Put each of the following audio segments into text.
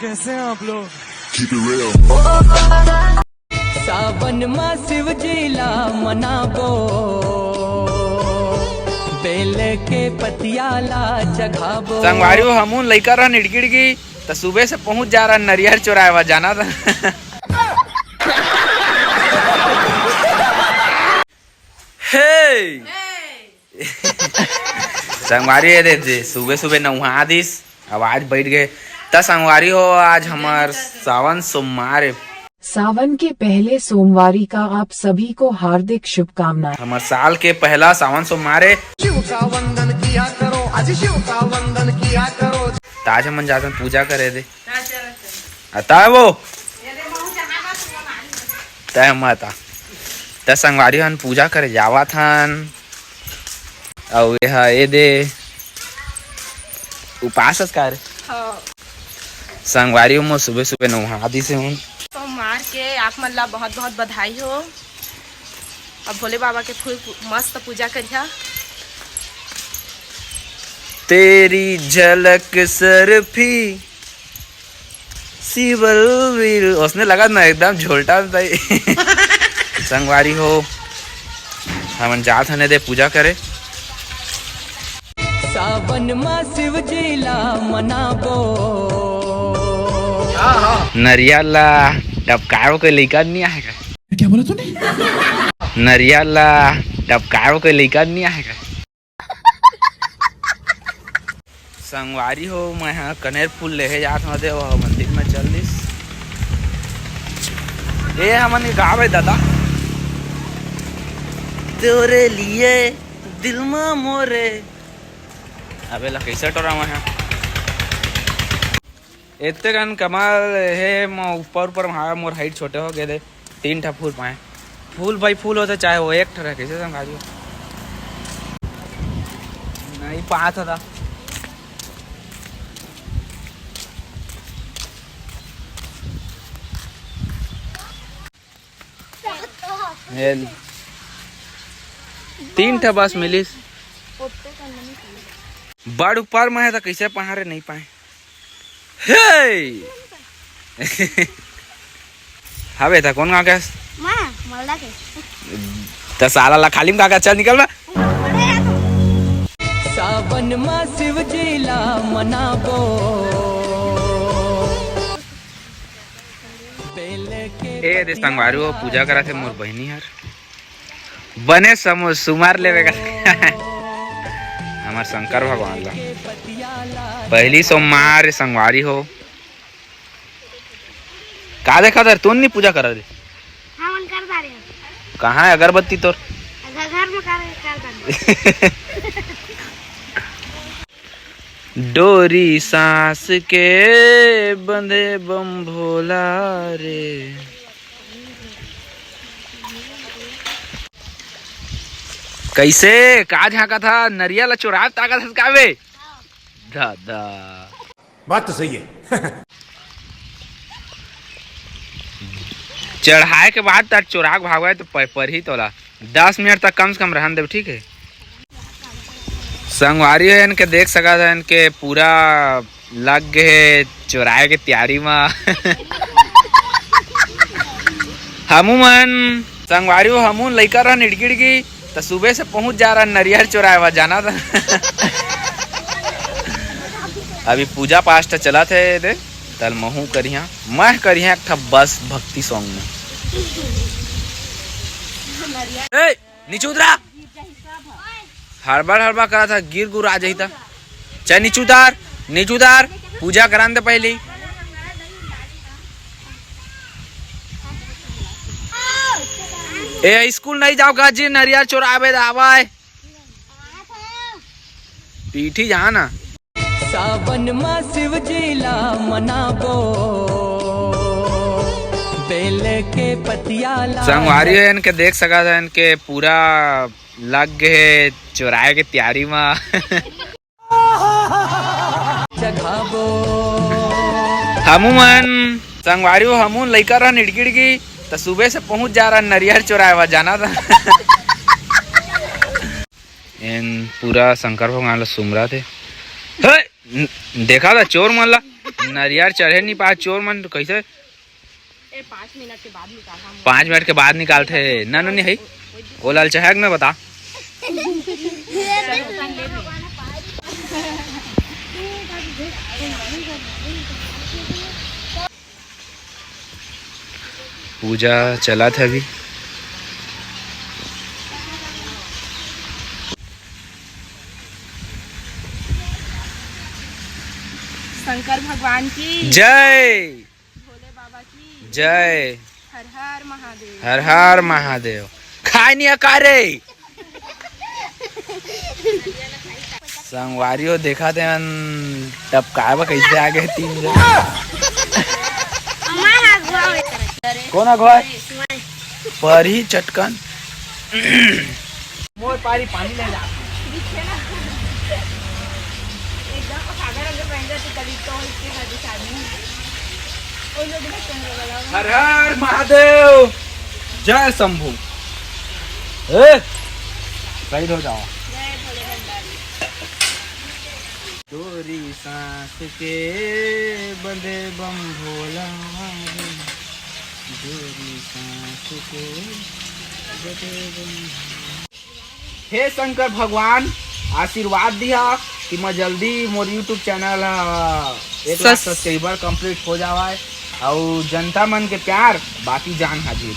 कैसे हैं आप लोग? सावन मा शिवजीला मनाबो बेल के पतियाला चघाबो। संगवारी हो हमून लइका रहा निड़गिड़गी तो सुबह से पहुंच जा रहा नरियर चुराएवा जाना था। हे संगवारी दे सुबह सुबह नहा दिस आवाज बैठ गए। त संगवारी हो आज हमार सावन सोमवार है। सावन के पहले सोमवारी का आप सभी को हार्दिक शुभकामनाएं। हमार साल के पहला सावन सोमवार है। शिव का वंदन किया करो, आज शिव का वंदन किया करो। ताज हम जाते पूजा करे दे आता वो तय मत त संगवारी हन पूजा करे जावा थन और ये दे उपास कर संगवारी में सुबह सुबह नहा दी से हूँ सोमवार के आप मन ला बहुत बहुत बधाई हो। अब भोले बाबा के फूल मस्त पूजा करिया। तेरी झलक सरफी शिवलवीर उसने लगा ना एकदम झोलटा संगवारी हो हम जात हने दे पूजा करे। सावन मा शिवजीला मनाबो नरियाला टपकाओ के लइका नहीं आएगा। क्या बोला तूने? नरियाला टपकाओ के लइका नहीं आएगा। संगवारी हो मैं हाँ कनेर फूल लेके जात हूँ दे मंदिर में चल दिस ये हमन गाँव है दादा तेरे लिए दिल में मोरे अबे ला कैसे टोरा मैं इतने कन कमाल है ऊपर ऊपर वहाँ मोर हाइट छोटे हो गए थे 3 ठा फूल पाए फूल भाई फूल होता चाहे वो 1 ठा कैसे समझा नहीं पाया था। तीन ठा बस मिलिस बड़ ऊपर में है तो कैसे पहाड़े नहीं पाए। हवे था कौन गाँव के तो साला ला खाली में चल निकल बा। सावन मा शिवजीला मनाबो बेल के ए दे संगवारी हो पूजा करा थे मोर बहनी यार बने समो सुमार लेवे का हमार शंकर भगवान ला पहली सोमवार संगवारी हो का देखा दर तू नहीं पूजा करा रे। हाँ मन कर दारे कहाँ है अगरबत्ती तोर घर में कर दारे डोरी सांस के बंधे बम भोला रे। कैसे का झाका था नरिया ला चुरा ताकत हसकावे दादा बात तो सही है। चढ़ाए के बाद तर चुराग भागवाए तो पर ही तोला 10 मिनट तक कम से कम रहन दे ठीक है। संगवारी है इनके देख सका था इनके पूरा लग गए चुराए के तैयारी में। हमू मन संगवारी हो हमू लइका रहा निड़गिड़गी तो सुबह से पहुंच जा रहा नरियर चुराएवा जाना था। अभी पूजा पाठ चला थे दे तल महू करिया मैं करिया एक बस भक्ति सॉन्ग में ए नीचे उतरा हड़बड़ हड़बड़ करा था गिर गुर आ जाता चाहे नीचे उतार पूजा करान दे पहले। ए स्कूल नहीं जाओ का जी नरियर चोरावे आवाए पीठी जा ना। सावन मा शिवजीला मनाबो बेल के पतियाला संगवारी है इनके देख सका था इनके पूरा लग गए चुराए के तैयारी में। चघाबो हमू मन संगवारी हो हमू लइका रहा निड़गिड़गी तो सुबह से पहुंच जा रहा नरियर चुराएवा जाना था। इन पूरा शंकर भगवान ला सुमरा थे देखा था चोर मन ला नरियर चढ़े नहीं पा चोर मन तो कैसे 5 मिनट के बाद निकाला 5 मिनट के बाद निकालते ना नहीं है वो लाल चहक में बता पूजा चला था अभी शंकर भगवान की जय भोले बाबा की जय हर हर महादेव हर हर महादेव खाए नहीं अकारे संगवारी हो देखा थे टपकाए बा कैसे आ गए 3 जन कौन अगवा पर ही चटकन मोर पारी पानी ले जा हर हर महादेव जय शंभू साइड हो जाओ तोरी सांस के बंदे बम भोला तोरी सांस के बंदे बम हे शंकर भगवान आशीर्वाद दिया कि मैं जल्दी more YouTube channel 1 lakh subscriber complete हो जावा और जनता मन के प्यार बाकी जान हाजिर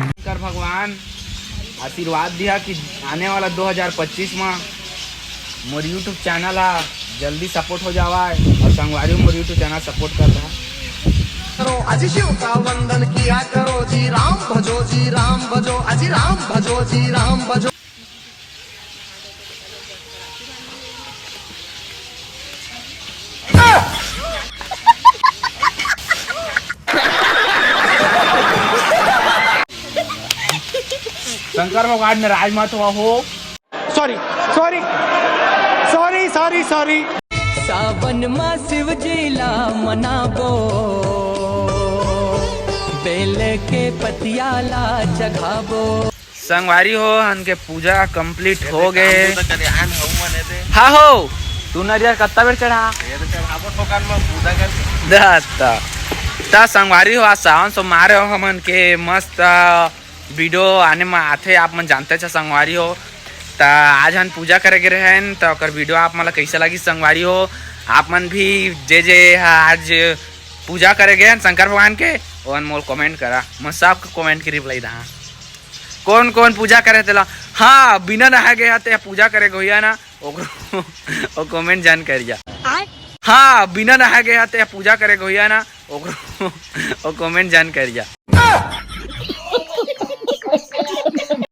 शंकर भगवान आशीर्वाद दिया कि आने वाला 2025 में मोर यूट्यूब चैनल जल्दी सपोर्ट हो जावा और संगवारी मोर यूट्यूब चैनल सपोर्ट कर रहा करो आज शिव का वंदन किया करो जी राम भजो अजी राम भजो जी राम भजो शंकर भगवान नाराज मत हो sorry sorry sorry sorry sorry सावन मा शिव जिला मनाबो बेल के पतियाला जगाबो संगवारी हो उनके पूजा कंप्लीट हो गए हाँ हो तू नरियर कत्ता बेर चढ़ा ता संगवारी हो आज सावन सोमवार हो हमन के मस्त वीडियो आने में आते आप मन जानते छ संगवारी हो ता आज हम पूजा करे गए हैं तो ओकर वीडियो आप मन कैसे लगी संगवारी हो आप मन भी जे आज पूजा करे गए हैं शंकर भगवान के और मोल कमेंट करा मैं सब कमेंट के रिप्लाई दा कौन कौन पूजा करे तेला हाँ बिना नहा गया ते पूजा करे गया ना ओ कमेंट जान करिया हाँ बिना नहा गया ते पूजा करे गया ना ओ कमेंट जान करिया